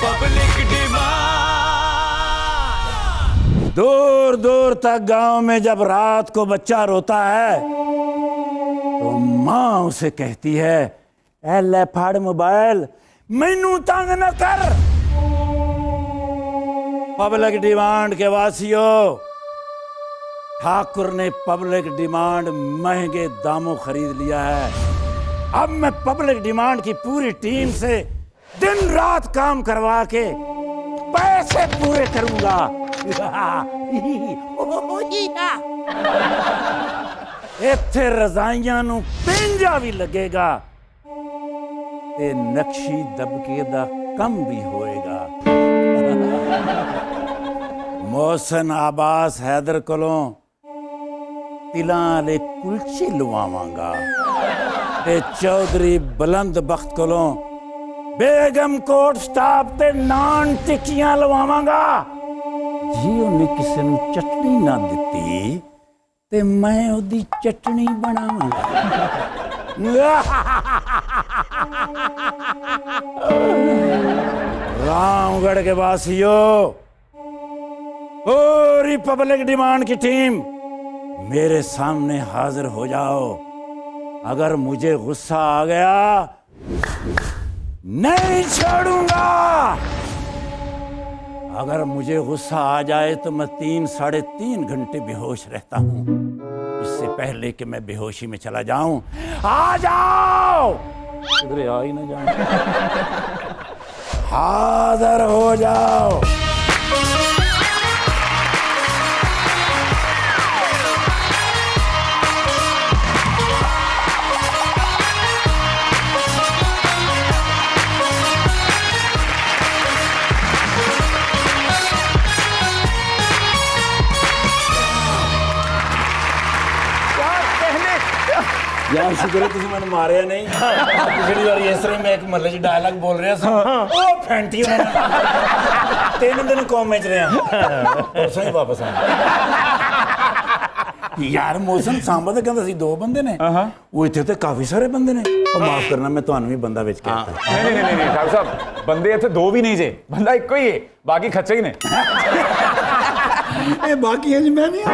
Public demand. दूर दूर तक गांव में जब रात को बच्चा रोता है तो माँ उसे कहती है, ए ले फाड़ मोबाइल, मैनू तंग न कर। पब्लिक डिमांड के वासियों, ठाकुर ने पब्लिक डिमांड महंगे दामों खरीद लिया है। अब मैं पब्लिक डिमांड की पूरी टीम से दिन रात काम करवा के पैसे पूरे करूंगा। इत्थे रजाइयां नू पिंजा भी लगेगा ते नक्शी दबके दा कम भी होएगा। मोहसन आबास हैदर कोलों तिलां वाले कुलचे लवावांगा ते चौधरी बुलंद बख्त कोलों बेगम कोट स्टाप ते नान टिक्कियां लवावांगा। जी उन्हें किसी नू चटनी ना दिती ते मैं ओदी चटनी बनावांगा। रामगढ़ के वासियों, पूरी पब्लिक डिमांड की टीम मेरे सामने हाजिर हो जाओ। अगर मुझे गुस्सा आ गया नहीं छोड़ूंगा। अगर मुझे गुस्सा आ जाए तो मैं 3-3.5 घंटे बेहोश रहता हूं, इससे पहले कि मैं बेहोशी में चला जाऊं। आ जाओ, इधर आ ही ना जाओ, हाजिर हो जाओ। यार शुक्र है तुझे मैंने मारे नहीं। पिछली बार इस तरह मैं एक महल्ले च डायलॉग बोल रहा था, ओ फैंटी 3 दिन कौम में रहे परसों ही वापस आए। यार मौसम सांबा तो कहता 2 बंदे ने, वो इतने तो काफी सारे बंदे ने। और माफ करना मैं ਤੁਹਾਨੂੰ भी बंदा बेच के आता। नहीं ठाकुर साहब, बंदे इतने 2 भी नहीं जे, बंदा एक ही है, बाकी खच्चे ही ने। बाकी है जी मैं नहीं।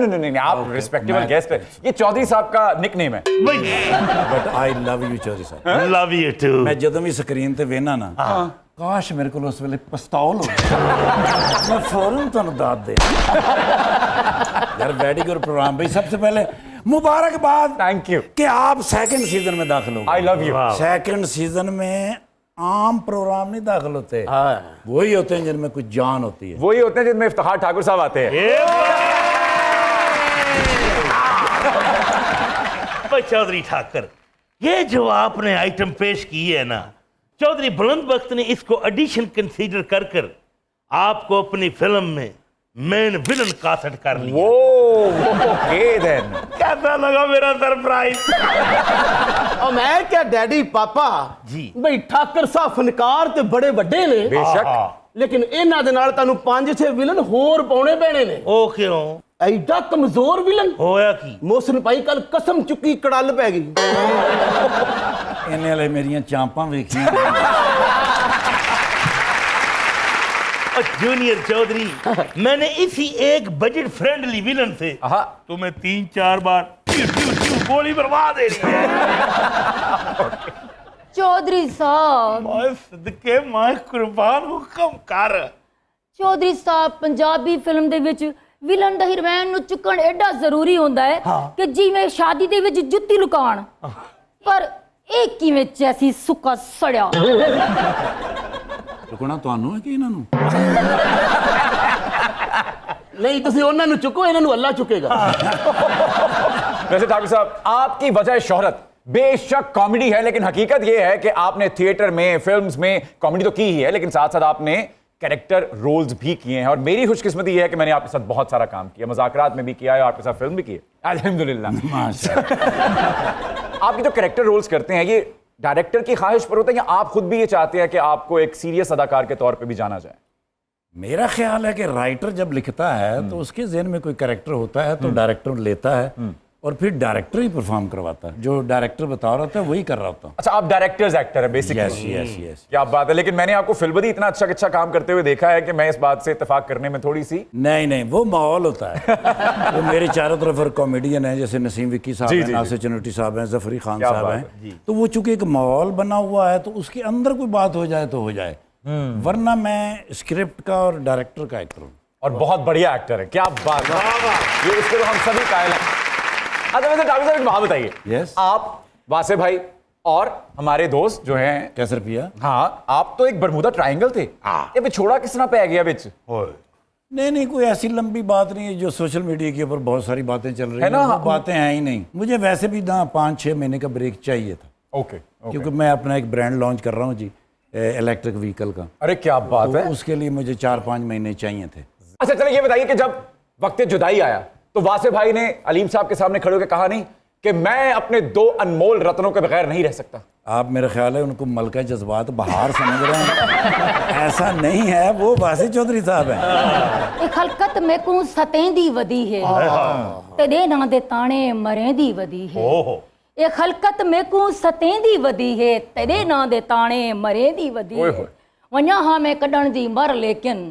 नहीं, आप रिस्पेक्टेबल गेस्ट है। ये चौधरी साहब का निकनेम है। But I love you Chaudhary साहब। Love you too. मैं ਜਦੋਂ ਵੀ ਸਕਰੀਨ ਤੇ ਵੇਖਣਾ ਨਾ, ਕਾਸ਼ ਮੇਰੇ ਕੋਲ ਉਸ ਵੇਲੇ ਪਿਸਤੌਲ ਹੋ, मैं फौरन ਤੁਹਾਨੂੰ दाद दे। यार वेरी गुड प्रोग्राम भाई। सबसे पहले मुबारकबाद, थैंक यू कि आप सेकंड सीजन में दाखिल हो। आई लव यू। सेकंड सीजन में आम प्रोग्राम नहीं दाखिल होते, वही होते हैं जिनमें कुछ जान होती है। वही होते हैं जिनमें इफ्तिखार ठाकुर साहब आते हैं। चौधरी ठाकर, ये जो आपने आइटम पेश की है ना, चौधरी बुलंद बख्त ने इसको एडिशन कंसीडर कर कर आपको अपनी फिल्म में मेन विलन कास्ट कर लिया। कैसा लगा मेरा सरप्राइज? और मैं क्या डैडी पापा जी भाई ठाकर साहब फनकार ते बड़े ਵੱਡੇ ने, बेशक, लेकिन ਇਹਨਾਂ ਦੇ ਨਾਲ ਤੁਹਾਨੂੰ 5-6 ਵਿਲਨ ਹੋਰ ਪਾਉਣੇ ਪੈਣੇ ਨੇ। ओ क्यों? ਐਡਾ ਕਮਜ਼ੋਰ ਵਿਲਨ होया की? ਮੋਹਸਨ ਭਾਈ ਕੱਲ ਕਸਮ ਚੁੱਕੀ ਕੜਲ ਪੈ ਗਈ। ਇਹਨੇ ਵਾਲੇ ਮੇਰੀਆਂ ਚਾਂਪਾਂ ਵੇਖੀਆਂ। जूनियर चौधरी, मैंने इसी एक बजट फ्रेंडली विलन से तुम्हें 3-4 बार गोली बर्बाद दे दी है। चौधरी साहब, सदके मैं कुर्बान हुकम कर। चौधरी साहब, पंजाबी फिल्म दे विच विलन दा हीरोइन नु चुकण एडा जरूरी होंदा है कि जिवें शादी दे विच जुत्ती लुकाण, पर ਇਹ ਕਿਵੇਂ ਚੈਸੀ ਸੁੱਕਾ ਸੜਿਆ। ਰੁਕਣਾ ਤੁਹਾਨੂੰ ਹੈ ਕਿ ਇਹਨਾਂ ਨੂੰ? नहीं तुसी ਉਹਨਾਂ ਨੂੰ चुको, ਇਹਨਾਂ ਨੂੰ अल्लाह चुकेगा। वैसे ठाकुर साहब, आपकी वजह शोहरत बेशक कॉमेडी है, लेकिन हकीकत यह है कि आपने थिएटर में, फिल्म्स में कॉमेडी तो की ही है, लेकिन साथ साथ आपने कैरेक्टर रोल्स भी किए हैं। और मेरी खुशकिस्मती यह है कि मैंने आपके साथ बहुत सारा काम किया, मजाकरात में भी किया है, आपके साथ फिल्म भी की है, अल्हम्दुलिल्लाह। आपके जो कैरेक्टर रोल्स करते हैं, ये डायरेक्टर की ख्वाहिश पर होता है या आप खुद भी ये चाहते हैं कि आपको एक सीरियस अदाकार के तौर पे भी जाना जाए? मेरा ख्याल है कि राइटर जब लिखता है तो उसके ज़हन में कोई कैरेक्टर होता है तो डायरेक्टर लेता है और फिर डायरेक्टर ही परफॉर्म करवाता है, जो डायरेक्टर बता रहा था वही कर रहा होता। अच्छा, आप डायरेक्टर्स एक्टर है बेसिकली। Yes yes yes. क्या बात है। लेकिन मैंने आपको फिल्मरी इतना अच्छा काम करते हुए देखा है कि मैं इस बात से इत्तेफाक करने में थोड़ी सी। नहीं, वो माहौल होता है। वो मेरे चारों तरफ कॉमेडियन है, जैसे नसीम विक्की साहब हैं, नासिर चनोटी साहब हैं, जफरी खान साहब हैं, तो वो चूंकि एक माहौल बना हुआ है तो उसके अंदर कोई बात हो जाए तो हो जाए, वरना मैं स्क्रिप्ट का और डायरेक्टर का एक्टर हूँ। और बहुत बढ़िया एक्टर है। क्या बात है, ये इसके तो हम सभी कायल हैं। अच्छा वैसे डाक्टर साहब एक बात बताइए। Yes. आप वासे भाई और हमारे दोस्त जो हैं कैसर पिया, हाँ, आप तो एक बरमूदा ट्रायंगल थे, ये बिछोड़ा किस तरह पै गया बिच? नहीं कोई ऐसी लंबी बात नहीं है। जो सोशल मीडिया के ऊपर बहुत सारी बातें चल रही है ना? वो बातें हैं ही नहीं। मुझे वैसे भी ना 5-6 महीने का ब्रेक चाहिए था। ओके। क्योंकि मैं अपना एक ब्रांड लॉन्च कर रहा हूँ जी, इलेक्ट्रिक व्हीकल का। अरे क्या बात है। उसके लिए मुझे 4-5 महीने चाहिए थे। अच्छा चलिए ये बताइए कि जब वक्त जुदाई आया तो वासे भाई ने अलीम साहब के सामने खड़े होकर कहा नहीं कि मैं अपने 2 अनमोल रत्नों के बगैर नहीं रह सकता? आप मेरा ख्याल है उनको मलका जज्बात बहार समझ रहे हैं। ऐसा नहीं है, वो वासी चौधरी साहब हैं। ਇਹ ਖਲਕਤ ਮੇਕੂ ਸਤੇਂਦੀ ਵਧੀ ਹੈ ਤੇਰੇ ਨਾਂ ਦੇ ਤਾਣੇ ਮਰੇਂਦੀ ਵਧੀ ਹੈ ਇਹ ਖਲਕਤ ਮੇਕੂ ਸਤੇਂਦੀ ਵਧੀ ਹੈ ਤੇਰੇ ਨਾਂ ਦੇ ਤਾਣੇ ਮਰੇਂਦੀ ਵਧੀ ਓਏ ਹੈ ਹੋਏ। ਵੰਨਾ ਹਾਂ ਮੈਂ ਕੱਢਣ ਦੀ ਮਰ ਲੇਕਿਨ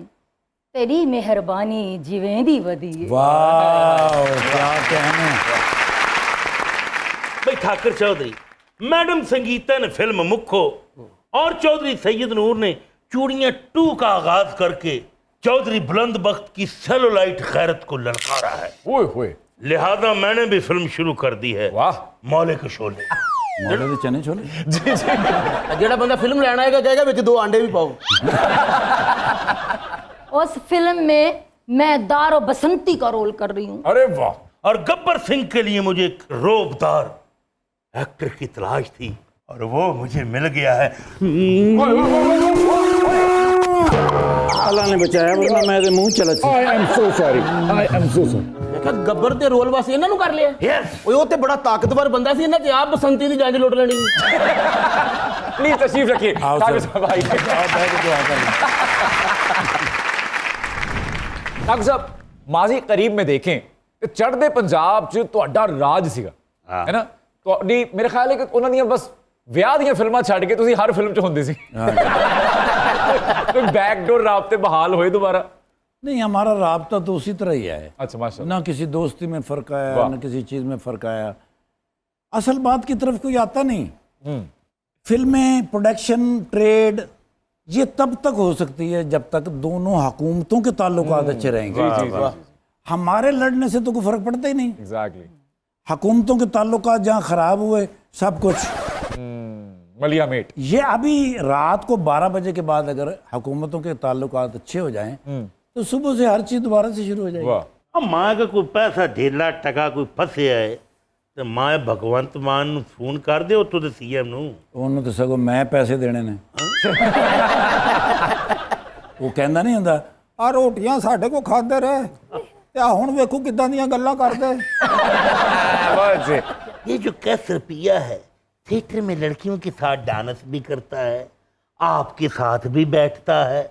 तेरी मेहरबानी जिवेंदी वदी है। वाह क्या कहने। भाई ठाकर चौधरी, मैडम संगीता ने फिल्म मुखो और चौधरी सैयद नूर ने चूड़ियां 2 का आगाज करके चौधरी बुलंद बख्त की सेलुलाइट खैरत को ललकारा है। ओए होए। लिहाजा मैंने भी फिल्म शुरू कर दी है, वाह। मौले के शोले। मौले दे चने छोले। जी जी। ਜਿਹੜਾ ਬੰਦਾ ਫਿਲਮ ਲੈਣ ਆਏਗਾ ਕਹੇਗਾ ਵਿੱਚ 2 अंडे भी पाओ। उस फिल्म में मैं दारो बसंती का रोल कर रही हूँ। अरे वाह। और गब्बर सिंह के लिए मुझे एक रोबदार एक्टर की तलाश थी और वो मुझे मिल गया है। अल्लाह ने बचाया, वरना मैं तो मुंह चला। I am so sorry. ਮੈਂ ਕਿਹਾ ਗੱਬਰ ਦੇ ਰੋਲ ਵਾਸਤੇ ਇਹਨਾਂ ਨੂੰ ਕਰ ਲਿਆ। यस, ਓਏ ਉਹ ਤੇ ਬੜਾ ਤਾਕਤਵਰ ਬੰਦਾ ਸੀ, ਇਹਨਾਂ ਤੇ ਆਪ ਬਸੰਤੀ ਦੀ ਜੰਜ ਲੁੱਟ ਲੈਣੀ। प्लीज तशरीफ रखिए। आओ डॉक्टर सर। साहब आइए। डॉक्टर साहब माजी करीब में देखें तो चढ़दे पंजाब च तुहाडा राज सीगा, है ना? ਤੁਹਾਡੀ ਮੇਰੇ ਖਿਆਲ ਹੈ ਕਿ ਉਹਨਾਂ ਦੀਆਂ ਬਸ ਵਿਆਹ ਦੀਆਂ ਫਿਲਮਾਂ ਛੱਡ ਕੇ ਤੁਸੀਂ ਹਰ ਫਿਲਮ 'ਚ ਹੁੰਦੇ ਸੀ। ਕੋਈ बैकडोर राब्ते बहाल होए दोबारा? नहीं, हमारा राब्ता तो उसी तरह ही है। अच्छा माशाल्लाह। ना किसी दोस्ती में फर्क आया, वाह। ना किसी चीज में फर्क आया। असल बात की तरफ कोई आता नहीं। फिल्में, प्रोडक्शन, ट्रेड ये तब तक हो सकती है जब तक दोनों हुकूमतों के ताल्लुकात अच्छे रहेंगे। हमारे लड़ने से तो कोई फर्क पड़ता ही नहीं। एग्जैक्टली। हुकूमतों के ताल्लुकात जहाँ खराब हुए सब कुछ मलिया मेट। ये अभी रात को 12 बजे के बाद अगर हुकूमतों के ताल्लुकात अच्छे हो जाएं तो सुबह से हर चीज दोबारा से शुरू हो जाएगी। वाह। अब माँ का कोई पैसा ढेला टका कोई फसे है तो माँ भगवंत मान ਨੂੰ ਫੋਨ ਕਰ ਦਿਓ ਉੱਥੋਂ ਦੇ ਸੀਐਮ ਨੂੰ। ਉਹਨੂੰ ਤਾਂ ਸਗੋਂ ਮੈਂ ਪੈਸੇ ਦੇਣੇ ਨੇ। ਉਹ ਕਹਿੰਦਾ ਨਹੀਂ ਹੁੰਦਾ ਆ ਰੋਟੀਆਂ ਸਾਡੇ ਕੋ ਖਾਂਦੇ ਰਹੇ ਤੇ ਆ ਹੁਣ ਵੇਖੋ ਕਿਦਾਂ ਦੀਆਂ ਗੱਲਾਂ ਕਰਦੇ। बस जी। ये जो कैसर पिया है थिएटर में लड़कियों के साथ डांस भी करता है, आपके साथ भी बैठता है,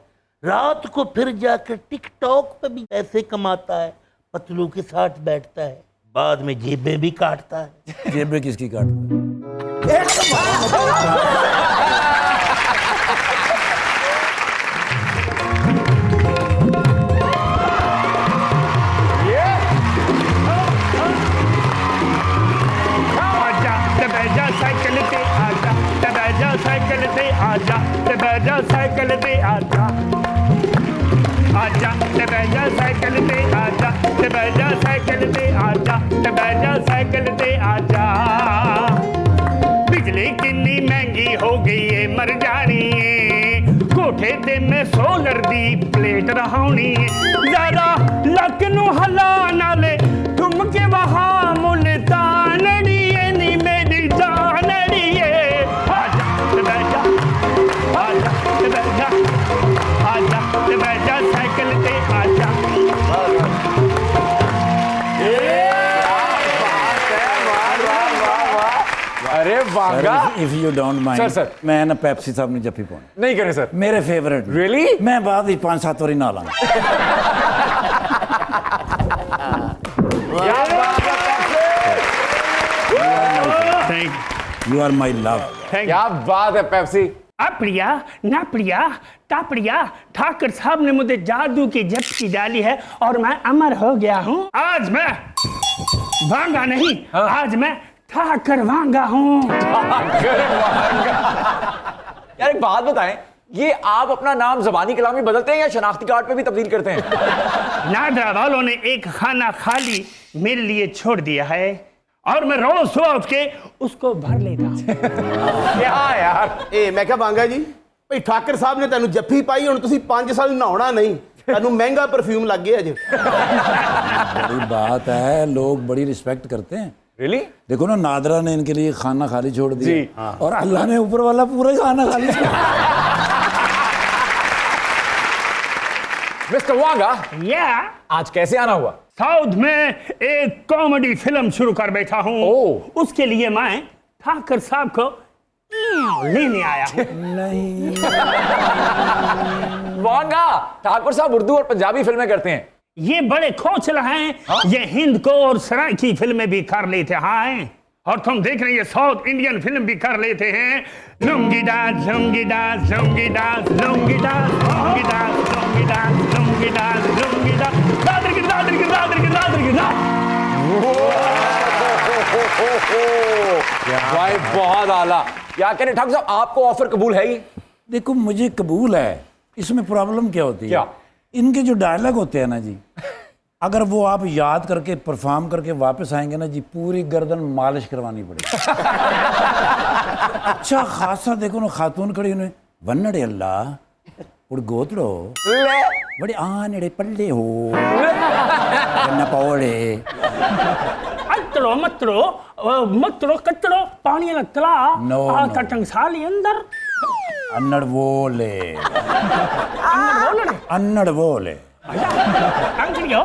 रात को फिर जाकर टिकटॉक पे भी पैसे कमाता है, पतलू के साथ बैठता है, बाद में जेबें भी काटता है। जेबें किसकी काटता? साइकिल पे आजा, तबैजा साइकिल पे आजा, तबैजा साइकिल पे आजा, आजा तबैजा साइकिल पे आजा, तबैजा साइकिल पे आजा, तबैजा साइकिल पे आजा। बिजली कितनी महंगी हो गई है मर जानी है, कोठे ते मैं सोलर दी प्लेट रहाउनी है, जरा लक नू हला नाले तुम के वहा मुल्तानड़ी नी मेरी जानड़ी है। आजा तबैजा, आजा तबैजा, आजा तबैजा साइकिल पे आजा। अरे Vanga. If you don't mind sir. मैं ना पेप्सी साहब ने जफ्फी पाउनी नहीं करें सर। मेरे फेवरेट Really? मैं बाद ही 5-7 वारी ना लाऊंगा। क्या बात है। You are my love. क्या बात है पेप्सी। अप्रिया ना प्रिया टापड़िया, ठाकर साहब ने मुझे जादू की झपकी डाली है और मैं अमर हो गया हूँ। आज मैं वांगा नहीं, आज मैं ठाकर वांगा हूँ। यार एक बात बताएं, ये आप अपना नाम जबानी कलामी बदलते हैं या शनाख्ती कार्ड पे भी तब्दील करते हैं? नादरा वालों ने एक खाना खाली मेरे लिए छोड़ दिया है और मैं रोज सुबह उठ के उसको भर लेता हूं। क्या यार, ए मैं क्या बांगा जी भाई ठाकर साहब ने ਤੈਨੂੰ ਜੱਫੀ ਪਾਈ ਹੁਣ ਤੁਸੀਂ 5 ਸਾਲ ਨਹਾਉਣਾ ਨਹੀਂ ਤੁਹਾਨੂੰ ਮਹਿੰਗਾ परफ्यूम लग गया अजे। बड़ी बात है, लोग बड़ी रिस्पेक्ट करते हैं। रियली? देखो ना, नादरा ने इनके लिए खाना खाली छोड़ जी। दिया और अल्लाह ने ऊपर वाला पूरा ही खाना खाली छोड़ दिया। मिस्टर वांगा, या आज कैसे आना हुआ? साउथ में एक कॉमेडी फिल्म शुरू कर बैठा हूँ, ओह। उसके लिए मैं ठाकर साहब को लेने आया हूँ। नहीं, वांगा, ठाकुर साहब उर्दू और पंजाबी फिल्में करते हैं। ये बड़े खोचला हैं, ये हिंद को और सराइकी फिल्में भी कर लेते हैं और तुम देख रहे हैं ये साउथ इंडियन फिल्म भी कर लेते हैं। Lungi dance lungi dance lungi dance lungi dance lungi dance lungi dance lungi dance lungi dance Dadar की दादर की दादर की दादर की भाई बहुत आला। क्या करें ठाकुर साहब, आपको ऑफर कबूल है ही? देखो मुझे कबूल है, इसमें प्रॉब्लम क्या होती है? क्या? इनके जो डायलॉग होते हैं ना जी, अगर वो आप याद करके परफॉर्म करके वापस आएंगे ना जी, पूरी गर्दन मालिश करवानी पड़ेगी। अच्छा खासा देखो ना, खातून खड़ी उन्हें वन्नड़े अल्लाह उड़ गोतड़ो बड़े आनड़े पल्ले हो न पौड़े अतड़ो मतड़ो मतड़ो कचड़ो पानी लगतला No, आ no. कटंग साली अंदर अन्नड़ वोले अन्नड़ वोले अंगड़ियो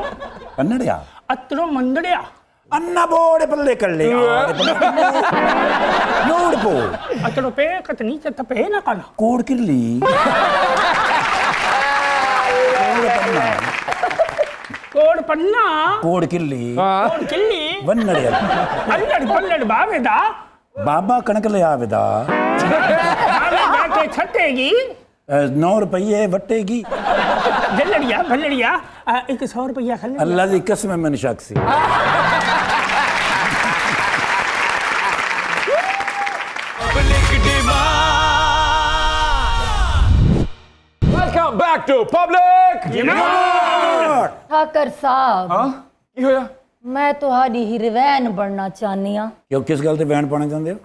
कन्नड़िया अतड़ो मंदड़िया अन्ना बोड़े पल्ले कल्ले नोड़ पो अतड़ो पे कतनी से तपे ना कल कोड़ किल्ली कोड़ पन्ना कोड़ किल्ली कोड़ किल्ली वन्नड़े अल्लड़ पल्लड़ बावेदा बाबा कणक ले आवेदा आवे जाके छटेगी 9 रुपये वटेगी। जल्लड़िया भल्लड़िया 100 रुपया खल अल्लाह की कसम है, मैंने शक सी। Welcome back to public. Thakar साहब, की होया? मैं ਤੁਹਾਡੀ ਹੀਰੋਇਨ ਬਣਨਾ ਚਾਹਨੀ ਆ। क्यों किस गल ते बयान पाना चाहते हो?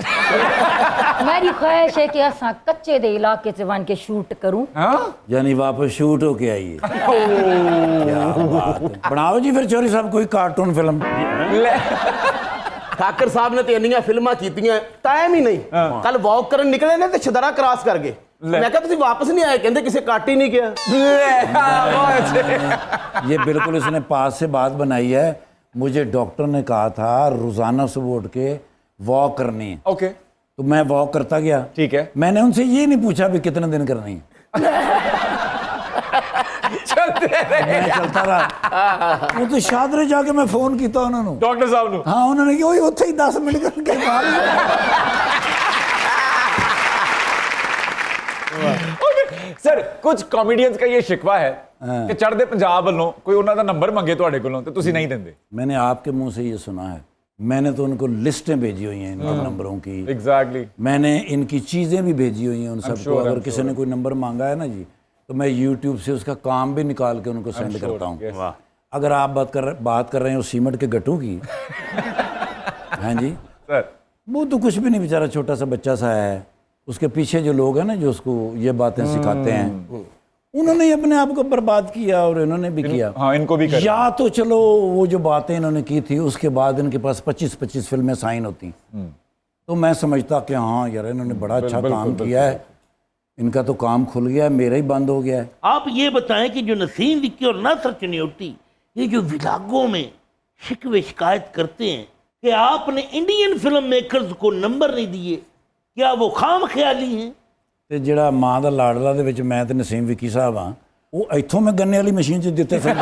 मेरी ख्वाहिश है कि असा कच्चे दे इलाके च बन के शूट करूं। यानी वापस शूट होके आई है। क्या बात है। बनाओ जी फिर चौरी साहब कोई कार्टून फिल्म। ठाकर साहब ने तो ਇੰਨੀਆਂ ਫਿਲਮਾਂ ਕੀਤੀਆਂ ਟਾਈਮ ਹੀ ਨਹੀਂ। ਕੱਲ ਵਾਕ ਕਰਨ ਨਿਕਲੇ ਨੇ ਤੇ ਛਦਰਾ ਕ੍ਰਾਸ ਕਰ ਗਏ। ਮੈਂ ਕਿਹਾ ਤੁਸੀਂ ਵਾਪਸ ਨਹੀਂ ਆਏ, ਕਹਿੰਦੇ ਕਿਸੇ ਕੱਟ ਹੀ नहीं किया। ये बिल्कुल इसने पास से बात बनाई है। मुझे डॉक्टर ने कहा था रोजाना सुबह उठ के वॉक करनी है। ओके, तो मैं वॉक करता गया। ठीक है। मैंने उनसे ये नहीं पूछा भी कितने दिन करनी है। चलते रहे। मैं चलता रहा। वो तो शादरे जाके मैं फोन किया उन्होंने। डॉक्टर साहब नु हाँ, उन्होंने कि वही उत्थे ही 10 मिनट करके सर, कुछ कॉमेडियंस का ये शिकवा है कि चढ़दे पंजाब वालों कोई उन्होंने नंबर मंगे ਤੁਹਾਡੇ ਕੋਲੋਂ ਤੇ ਤੁਸੀਂ नहीं देंगे। मैंने आपके मुंह से ये सुना है। मैंने तो उनको लिस्टें भेजी हुई हैं इनके नंबरों की। एग्जैक्टली। मैंने इनकी चीज़ें भी भेजी हुई हैं उन सबको। sure, अगर I'm किसी ने कोई नंबर मांगा है ना जी, तो मैं YouTube से उसका काम भी निकाल के उनको सेंड करता हूँ। yes. अगर आप बात कर रहे हैं उस सीमेंट के गट्टू की, हाँ जी, सर वो तो कुछ भी नहीं, बेचारा छोटा सा बच्चा सा है। उसके पीछे जो लोग हैं ना जो उसको ये बातें सिखाते हैं, उन्होंने ही अपने आप को बर्बाद किया और इन्होंने भी किया। हाँ, इनको भी कर। या तो चलो वो जो बातें इन्होंने की थी उसके बाद इनके पास 25-25 फिल्में साइन होती, तो मैं समझता कि हाँ यार इन्होंने बड़ा अच्छा काम किया है, इनका तो काम खुल गया है, मेरा ही बंद हो गया है। आप ये बताएं कि जो नसीम विक्की और नासर चनियोटी ये जो विलागों में शिकवे शिकायत करते हैं कि आपने इंडियन फिल्म मेकर्स को नंबर नहीं दिए, क्या वो खाम ख्याली हैं? ਤੇ ਜਿਹੜਾ ਮਾਂ ਦਾ ਲਾਡਲਾ ਦੇ ਵਿੱਚ ਮੈਂ ਤੇ ਨਸੀਮ ਵਿੱਕੀ ਸਾਹਿਬ ਆ, ਉਹ ਇੱਥੋਂ ਮੈਂ ਗੰਨੇ ਵਾਲੀ ਮਸ਼ੀਨ 'ਚ ਦਿੱਤੇ ਸਨ।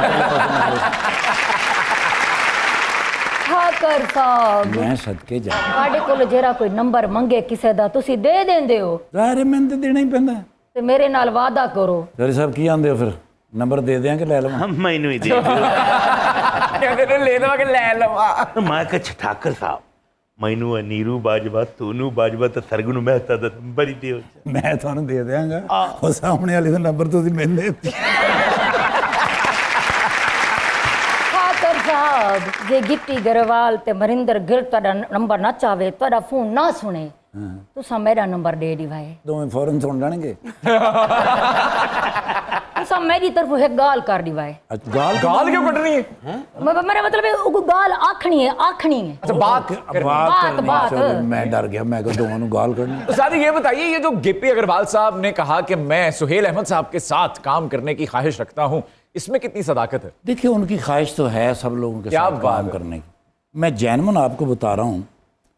ਠਾਕਰ ਸਾਹਿਬ मैं सदके जा ਤੁਹਾਡੇ ਕੋਲ ਜਿਹੜਾ ਕੋਈ ਨੰਬਰ ਮੰਗੇ ਕਿਸੇ ਦਾ ਤੁਸੀਂ ਦੇ ਦਿੰਦੇ ਹੋ ਜ਼ਾਹਿਰ है मैंने तो देना ही पैंदा ਤੇ ਮੇਰੇ ਨਾਲ ਵਾਅਦਾ ਕਰੋ जरी साहब की आंदे हो फिर नंबर दे दें कि ले लवां हम मैनू ही दे दियो। ਕਹਿੰਦੇ ਲੈ ਲਵਾ ਕਿ ਲੈ ਲਵਾ मैं कह ठाकर साहब मैनू है नीरू बाजवा तोनू बाजवा तो सरगुन मेहता दा नंबर ही दियो। मैं ਤੁਹਾਨੂੰ ਦੇ ਦਿਆਂਗਾ ਉਹ ਸਾਹਮਣੇ ਵਾਲੇ ਦਾ ਨੰਬਰ ਤੁਸੀਂ ਮੈਨੂੰ ਦੇ ਦਿਓ ਠਾਕਰ ਸਾਹਿਬ ਜੇ ਗਿੱਪੀ ਗਰੇਵਾਲ ਤੇ ਮਰਿੰਦਰ ਗਿੱਲ ਤੁਹਾਡਾ ਨੰਬਰ ਨਾ ਚਾਵੇ ਤੁਹਾਡਾ ਫੋਨ ਨਾ ਸੁਣੇ ਤੁਸੀਂ ਮੇਰਾ ਨੰਬਰ ਦੇ ਦਿਵਾਏ ਦੋਵੇਂ ਫੌਰਨ ਸੁਣ ਜਾਣਗੇ ਤੁਸੀਂ ਮੇਰੀ ਤਰਫੋਂ ਇੱਕ ਗਾਲ ਕਰ ਦਿਵਾਏ अच्छा गाल गाल क्यों कट रही है मेरा मतलब है वो गाल आखनी है अच्छा बात बात करनी बात। चलो, मैं डर गया मैं को दोनों गाल करनी तो साथी ये बताइए ये जो गिप्पी अग्रवाल साहब ने कहा कि मैं सुहेल अहमद साहब के साथ काम करने की ख्वाहिश रखता हूं इसमें कितनी सदाकत है देखिए उनकी ख्वाहिश तो है सब लोगों के क्या साथ बात काम है। करने की मैं जैनमन आपको बता रहा हूँ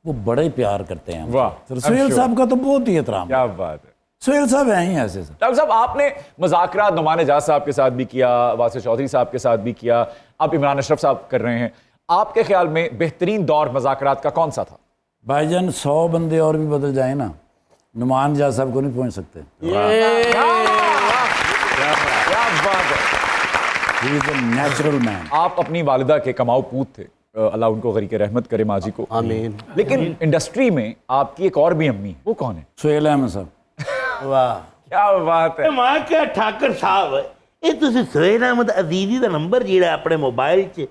वो बड़े प्यार करते हैं वाह, तो सुहेल I'm sure। साहब का तो बहुत ही एहतराम क्या बात है सुहेल साहब हैं ही ऐसे सर डॉक्टर साहब आपने मुज़ाकरात नुमान एजाज साहब के साथ भी किया वासिफ चौधरी साहब के साथ भी किया अब इमरान अशरफ साहब कर रहे हैं आपके ख्याल में बेहतरीन दौर मुज़ाकरात का कौन सा था भाईजान 100 बंदे और भी बदल जाए ना नुमान जा साहब को नहीं पहुंच सकते क्या बात है he is a natural man आप अपनी वालिदा के कमाऊ पूत थे अल्लाह उनको गरीक रहमत करे माँ जी को आमीन। लेकिन इंडस्ट्री में आपकी एक और भी अम्मी है वो कौन है सुहेल अहमद साहब वाह क्या बात है मैं क्या ठाकर साहब ये तुसी सुहेल अहमद अजीजी दा नंबर जेड़ा अपने मोबाइल च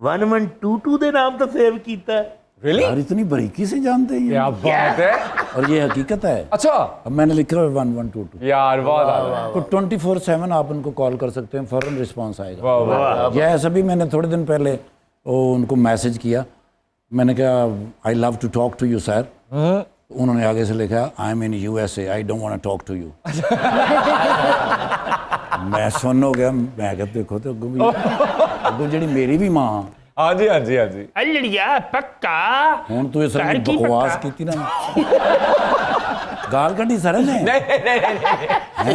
1122 दे नाम तो सेव कीता है रियली यार इतनी बारीकी से जानते हैं क्या ये। बात है और ये हकीकत है अच्छा अब मैंने लिखा है 1122 यार बहुत आला। तो 24/7 आप उनको कॉल कर सकते हैं फौरन रिस्पांस आएगा वाह वाह यह ऐसा भी मैंने थोड़े दिन पहले वो उनको मैसेज किया मैंने कहा I love to talk to you sir उन्होंने आगे से लिखा I am in USA I don't want to talk to you मैं सुन हो गया मैं कहते देखो तो अगू जी मेरी भी मां हाँ जी हाँ जी हाँ जी अल्लिया पक्का हूं तू इस घर की बकवास पक्का। की ना गाल कटी सर ने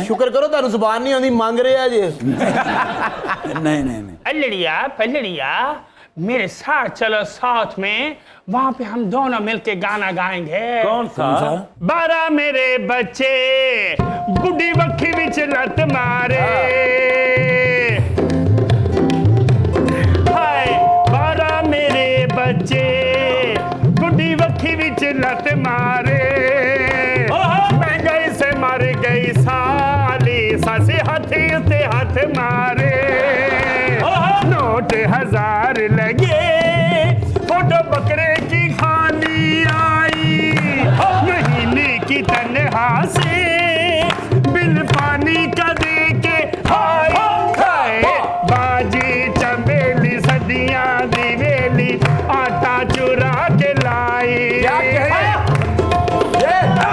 शुक्र करो ਤੁਹਾਨੂੰ ਜ਼ੁਬਾਨ ਨਹੀਂ ਆਉਂਦੀ ਮੰਗ ਰਿਹਾ ਜੇ नहीं नहीं नहीं अल्लिया पल्लिया मेरे साथ चलो साथ में वहां पे हम दोनों मिलके गाना गाएंगे कौन सा कौन सा 12 मेरे बच्चे बुढ़ी बखी विच लत मारे हाय 12 मेरे बच्चे बुढ़ी बखी विच लत मारे मैं गई से मर गई साली सासे हाथी उते हाथ मारे नोट 1000 लगे फोटो बकरे की खाली आई महीने की तन्हा से बिल पानी का दे के हाय हाय बाजी चमेली सदियां दिवेली आटा चुरा के लाई क्या कहे ये क्या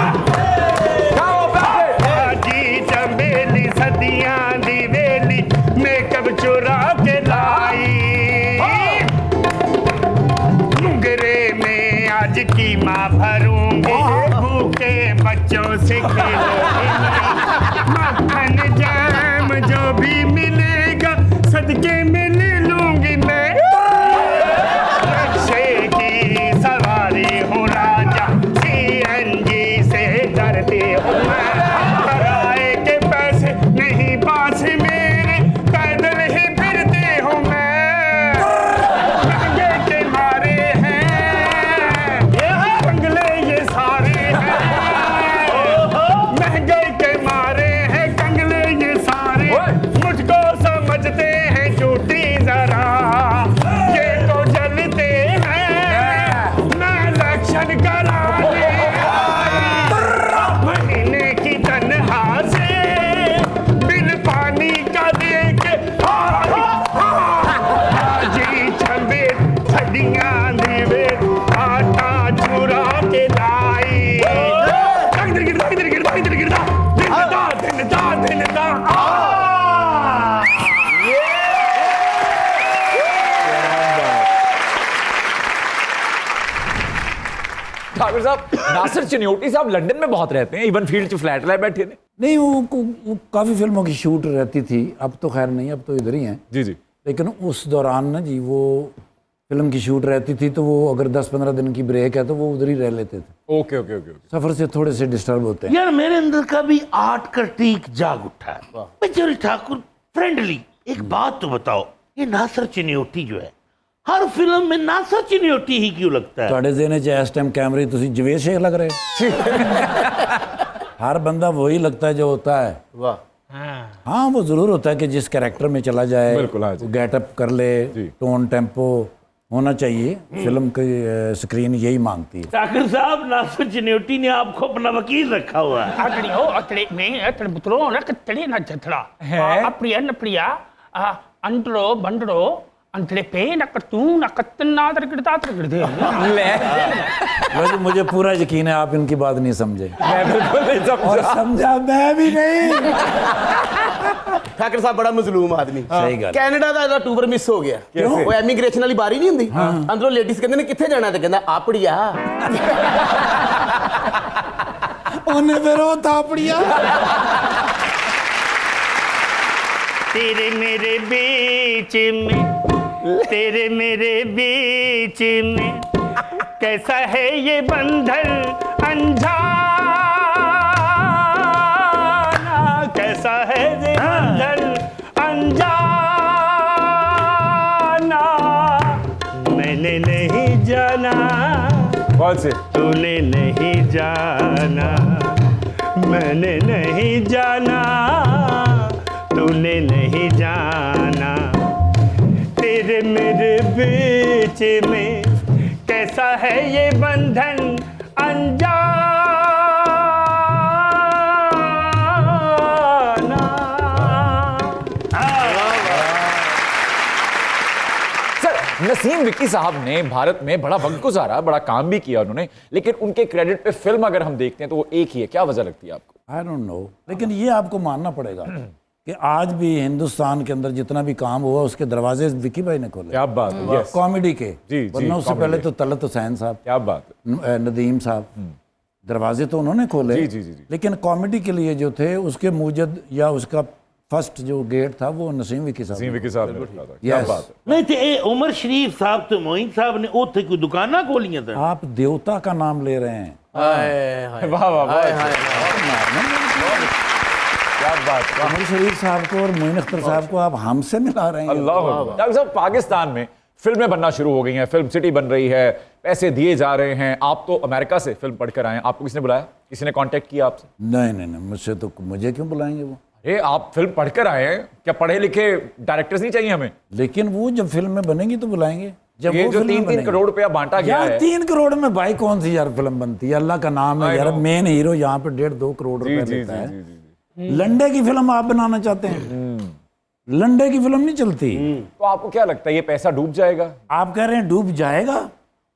वो बात है बाजी चमेली सदियां दिवेली मेकअप चुरा के लाई मुंगरे में आज की माँ भरूंगी भूखे बच्चों से खेलोगे मक्खन जैम जो भी मिलेगा सदके में ले लूंगी मैं रक्शे की सवारी हूँ राजा सीएनजी से डरती हूँ मैं किराए के पैसे नहीं पास मेरे पैदल ही फिरती हूँ मैं महंगे के मारे हैं बंगले ये सारे हैं महंगे के मारे हैं कंगले ये सारे मुझको समझते हैं झूठी जरा ये तो जलते हैं मैं लक्षण कराने महीने की तन्हा से बिल पानी का दे के जी छबे छड़ियां दीवे आटा चुरा के लाई इधर गिरदा इधर गिरदा इधर गिरदा दिन दा ठाकुर साहब नासिर चिन्योटी साहब लंदन में बहुत रहते हैं इवन फील्ड च फ्लैट लाए बैठे ने नहीं वो काफ़ी फिल्मों की शूट रहती थी अब तो खैर नहीं अब तो इधर ही हैं जी जी लेकिन उस दौरान ना जी वो फिल्म की शूट रहती थी तो वो अगर 10-15 दिन की ब्रेक है तो वो उधर ही रह लेते थे। Okay okay okay okay. सफर से थोड़े से डिस्टर्ब होते हैं। यार मेरे अंदर का भी आर्ट का टीक जाग उठा है। भाई चौधरी ठाकुर फ्रेंडली एक बात तो बताओ, ये नासर चिन्योटी जो है हर फिल्म में नासर चिन्योटी ही क्यों लगता है? ਤੁਹਾਡੇ ਜ਼ਿਹਨ 'ਚ ਇਸ टाइम कैमरे तुसी जवेद शेख लग रहे हर बंदा वही लगता है जो होता है। वाह। हाँ वो जरूर होता है कि जिस कैरेक्टर में चला जाए बिल्कुल, हाँ जी। वो गेटअप कर ले, टोन टेम्पो होना चाहिए। फिल्म की स्क्रीन यही मांगती है। ठाकुर साहब नासर चिन्योटी ने आपको अपना वकील रखा हुआ है। अतड़ी हो अतड़ी में अतड़ पुत्रो न कतड़ी न चथड़ा अप्रिया न प्रिया अंतरो बंडरो अंतरे पे न कतू न कतना तरकड़ता तरकड़ते वैसे मुझे पूरा यकीन है आप इनकी बात नहीं समझे मैं बिल्कुल नहीं और समझा। समझा मैं भी नहीं। ठाकर साहब बड़ा मजलूम आदमी। सही गल। ਕੈਨੇਡਾ ਦਾ ਇਹਦਾ ਟੂਰ ਮਿਸ ਹੋ ਗਿਆ। कैसे? ਉਹ ਐਮੀਗ੍ਰੇਸ਼ਨ ਵਾਲੀ ਬਾਰੀ ਨਹੀਂ ਹੁੰਦੀ, ਅੰਦਰੋਂ ਲੇਡੀਜ਼ ਕਹਿੰਦੇ ਨੇ ਕਿੱਥੇ ਜਾਣਾ, ਤੇ ਕਹਿੰਦਾ ਆਪੜੀਆ। ਉਹਨੇ ਫਿਰ ਉਹ ਤਾਪੜੀਆ तेरे मेरे बीच में तेरे मेरे बीच में कैसा है ये बंधन अनजाना, कैसा है ये बंधन अनजाना। मैंने नहीं जाना कौन से? तूने नहीं जाना, मैंने नहीं जाना तूने नहीं जाना। तेरे मेरे बीच में कैसा है ये बंधन अनजाना। सर नसीम विक्की साहब ने भारत में बड़ा वक्त गुजारा, बड़ा काम भी किया उन्होंने, लेकिन उनके क्रेडिट पे फिल्म अगर हम देखते हैं तो वो एक ही है। क्या वजह लगती है आपको? आई डोंट नो, लेकिन ये आपको मानना पड़ेगा कि आज भी हिंदुस्तान के अंदर जितना भी काम हुआ उसके दरवाजे विकी भाई ने खोले। क्या बात है। यस, कॉमेडी के, जी, वरना उससे कॉमेडी पहले के। तो तलत हुसैन साहब, क्या बात है। नदीम साहब, दरवाजे तो उन्होंने खोले। जी, जी, जी, जी। लेकिन कॉमेडी के लिए जो थे उसके मूजद या उसका फर्स्ट जो गेट था वो नसीम विकी साहब। नसीम विक्की साहब ने रखा था। क्या Yes। बात है। नहीं तो ये उमर शरीफ साहब तो मोइन साहब ने उत्थे कोई दुकाना खोलियां था। आप देवता का नाम ले रहे हैं। वाह वाह वाह, क्या बात है। उमर शरीफ साहब को और मोइन अख्तर साहब को आप हमसे मिला रहे हैं। अल्लाह डॉक्टर साहब, पाकिस्तान में फिल्में बनना शुरू हो गई हैं, फिल्म सिटी बन रही है, पैसे दिए जा रहे हैं। आप तो अमेरिका से फिल्म पढ़कर आए हैं, आपको किसने बुलाया? किसी ने कांटेक्ट किया आपसे? नहीं नहीं नहीं, मुझसे तो मुझे क्यों बुलाएंगे वो? अरे आप फिल्म पढ़कर आए हैं, क्या पढ़े लिखे डायरेक्टर्स नहीं चाहिए हमें? लेकिन वो जब फिल्म में बनेंगी तो बुलाएंगे। जब ये वो जो फिल्म 3-3 बनेगी। करोड़ रुपया बांटा गया यार है। 3 करोड़ में भाई कौन सी यार फिल्म बनती है? अल्लाह का नाम है I यार। know। मेन हीरो यहाँ पे 1.5-2 करोड़ रुपए जी, लेता जी, है। जी, जी, लंडे की फिल्म आप बनाना चाहते हैं? लंडे की फिल्म नहीं चलती। तो आपको क्या लगता है ये पैसा डूब जाएगा? आप कह रहे हैं डूब जाएगा?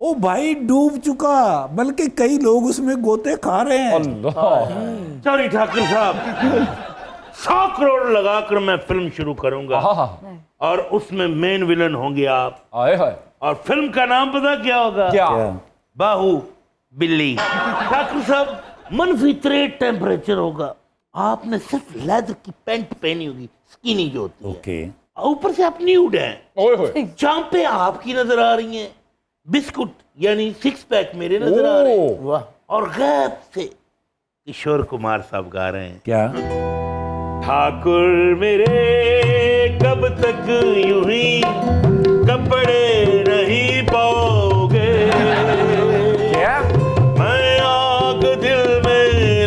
ओ भाई डूब चुका, बल्कि कई लोग उसमें गोते खा रहे हैं। चौधरी ठाकुर साहब 100 करोड़ लगाकर मैं फिल्म शुरू करूंगा और उसमें मेन विलन होंगे आप, आए हाय, और फिल्म का नाम पता क्या होगा? क्या? बाहु बिल्ली। ठाकुर साहब -3 टेम्परेचर होगा, आपने सिर्फ लेदर की पैंट पहनी होगी, स्किनी जो होती है, ओके। ऊपर से आप न्यूड हैं, ओए होए, चांपे आपकी नजर आ रही हैं, बिस्कुट यानी 6 पैक मेरे नजर आ रहे हैं, वाह। और गैप से किशोर कुमार साहब गा रहे हैं, क्या? ठाकुर मेरे कब तक यूं ही कपड़े नहीं पाओगे, क्या? मैं आग दिल में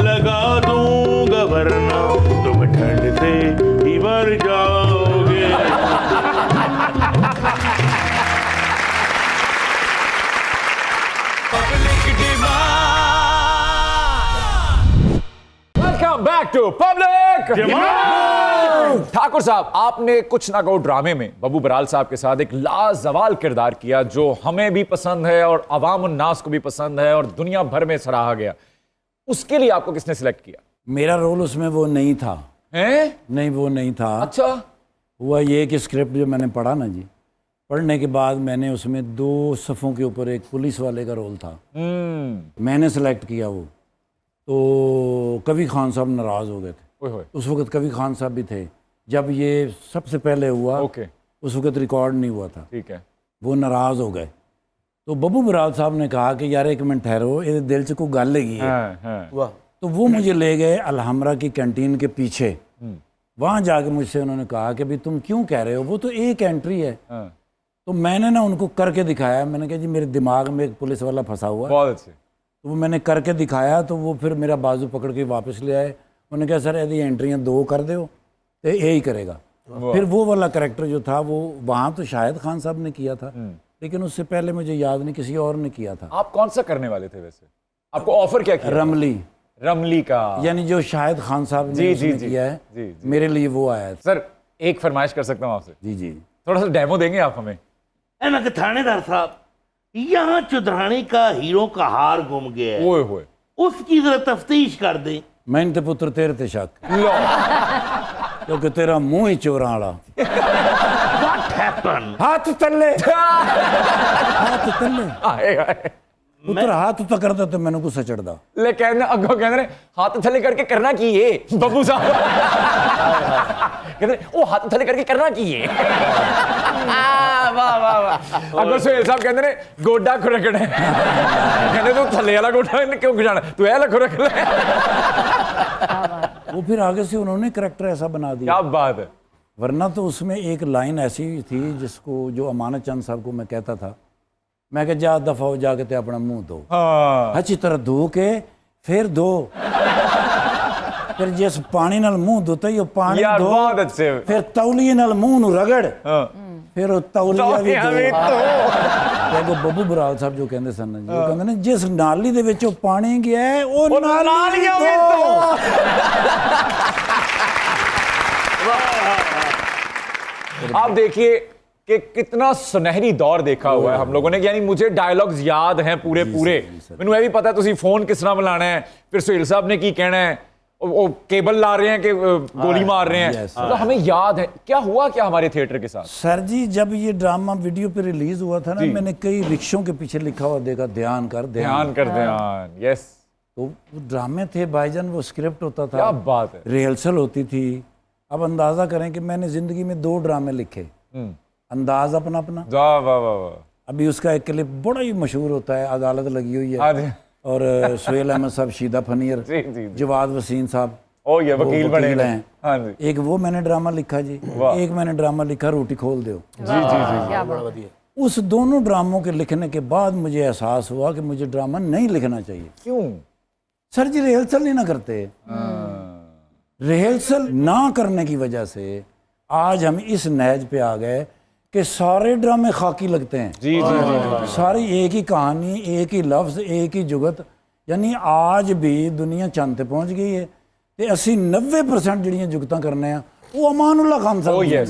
लगा दूंगा वरना तुम ठंड से ही मर जाओगे। Welcome back to public Thakur साहब, आपने कुछ ना कहो ड्रामे में बब्बू बराल साहब के साथ एक लाजवाल किरदार किया जो हमें भी पसंद है और अवाम उन्नास को भी पसंद है और दुनिया भर में सराहा गया। उसके लिए आपको किसने सिलेक्ट किया? मेरा रोल उसमें वो नहीं था। हैं? नहीं वो नहीं था। अच्छा, हुआ ये कि स्क्रिप्ट जो मैंने पढ़ा ना जी, पढ़ने के बाद मैंने उसमें 2 सफ़ों के ऊपर एक पुलिस वाले का रोल था, मैंने सेलेक्ट किया वो। तो कवि खान साहब नाराज़ हो गए थे। ओए होए, उस वक्त कवि खान साहब भी थे जब ये सबसे पहले हुआ। ओके, उस वक्त रिकॉर्ड नहीं हुआ था। ठीक है। वो नाराज़ हो गए। तो बब्बू बराल साहब ने कहा कि यार एक मिनट ठहरो, ये दिल च कोई गल हैगी है। वाह। तो वो मुझे ले गए अलहमरा की कैंटीन के पीछे। वहाँ जाके मुझसे उन्होंने कहा कि भाई तुम क्यों कह रहे हो, वो तो एक एंट्री है। तो मैंने ना उनको करके दिखाया। मैंने कहा जी मेरे दिमाग में एक पुलिस वाला फंसा हुआ है। बहुत अच्छे। तो वो मैंने करके दिखाया, तो वो फिर मेरा बाजू पकड़ के वापस ले आए। उन्होंने कहा सर यदि एंट्रियाँ 2 कर दो तो यही करेगा। फिर वो वाला करैक्टर जो था वो वहाँ तो शाहिद खान साहब ने किया था, लेकिन उससे पहले मुझे याद नहीं किसी और ने किया था। आप कौन सा करने वाले थे वैसे? आपको ऑफर क्या किया? रमली का, यानी जो शाहिद खान साहब ने उसने किया है। जी। मेरे लिए वो आया था। सर एक फरमाइश कर सकता हूँ आपसे? जी। थोड़ा सा डेमो देंगे आप हमें? मैं कि थानेदार साहब, यहाँ चुधरानी का हीरो का हार गुम गया है, ओए होए, उसकी जरा तफ्तीश कर दे। मैंने तो पुत्र तेरे ते शक, लो। क्योंकि तेरा मुंह ही चोरा वाला। What happened? हाथ तल्ले हाथ तल्ले आए पुत्र हाथ तो करदा तो मैंने गुस्सा चढ़दा। ले कहने अगो कहने हाथ थले करके करना की ये बब्बू साहब कहते ओ हाथ थले करके करना की ये। वाह वाह वाह। अगो सुहेल साहब कहते ने गोडा खुरकना कहते तू थले वाला गोडा क्यों खुजाना, तू ऐ ला खुरक ले। वो फिर आगे से उन्होंने करैक्टर ऐसा बना दिया। क्या बात है। वरना तो उसमें एक लाइन ऐसी थी जिसको जो अमानत चंद साहब को मैं कहता था, मैं कह जा दफा हो जाके ते अपना मुंह धो। हाँ। अच्छी तरह धो के फिर धो। फिर जिस पानी नाल मुंह धोता ही पानी यार धो, बहुत अच्छे। फिर तौलिए नाल मुंह नु रगड़। फिर वो तौलिया भी धो। बब्बू बराल साहब जो कहते सन जी, वो कहते ने जिस नाली दे विच पानी गया है वो नाली धो। आप देखिए कि कितना सुनहरी दौर देखा हुआ है हम लोगों ने, यानी मुझे डायलॉग्स याद हैं पूरे पूरे। मैनू ये भी पता है तुसी फोन किस तरह मिलाना है, फिर सुहेल साहब ने की कहना है, वो केबल ला रहे हैं कि गोली मार रहे हैं, तो हमें याद है। क्या हुआ क्या हमारे थिएटर के साथ? सर जी जब ये ड्रामा वीडियो पे रिलीज हुआ था ना, मैंने कई रिक्शों के पीछे लिखा हुआ देखा, ध्यान कर ध्यान कर ध्यान। यस, तो वो ड्रामे थे भाईजान, वो स्क्रिप्ट होता था, क्या बात है। रिहर्सल होती थी। अब अंदाजा करें कि मैंने जिंदगी में 2 ड्रामे लिखे, अंदाज अपना अपना। वाह वाह वाह वाह। अभी उसका एक क्लिप बड़ा ही मशहूर होता है, अदालत लगी हुई है, हाँ और सुहेल अहमद साहब, शीदा फनीर, जी। जवाद वसीम साहब ओ ये वकील बने हैं। हाँ जी। एक वो मैंने ड्रामा लिखा जी, एक मैंने ड्रामा लिखा रोटी खोल दो। जी। उस दोनों ड्रामों के लिखने के बाद मुझे एहसास हुआ कि मुझे ड्रामा नहीं लिखना चाहिए। क्यों? सर जी रिहर्सल नहीं ना करते। रिहर्सल ना करने की वजह से आज हम इस नहज पे आ गए कि सारे ड्रामे खाकी लगते हैं। जी। सारी एक ही कहानी, एक ही लफ्ज, एक ही जुगत। यानी आज भी दुनिया चंद ते पहुंच गई है ते 80-90% जड़ियां जुगतां करने हैं वो अमानुल्लाह खान साहब की हैं।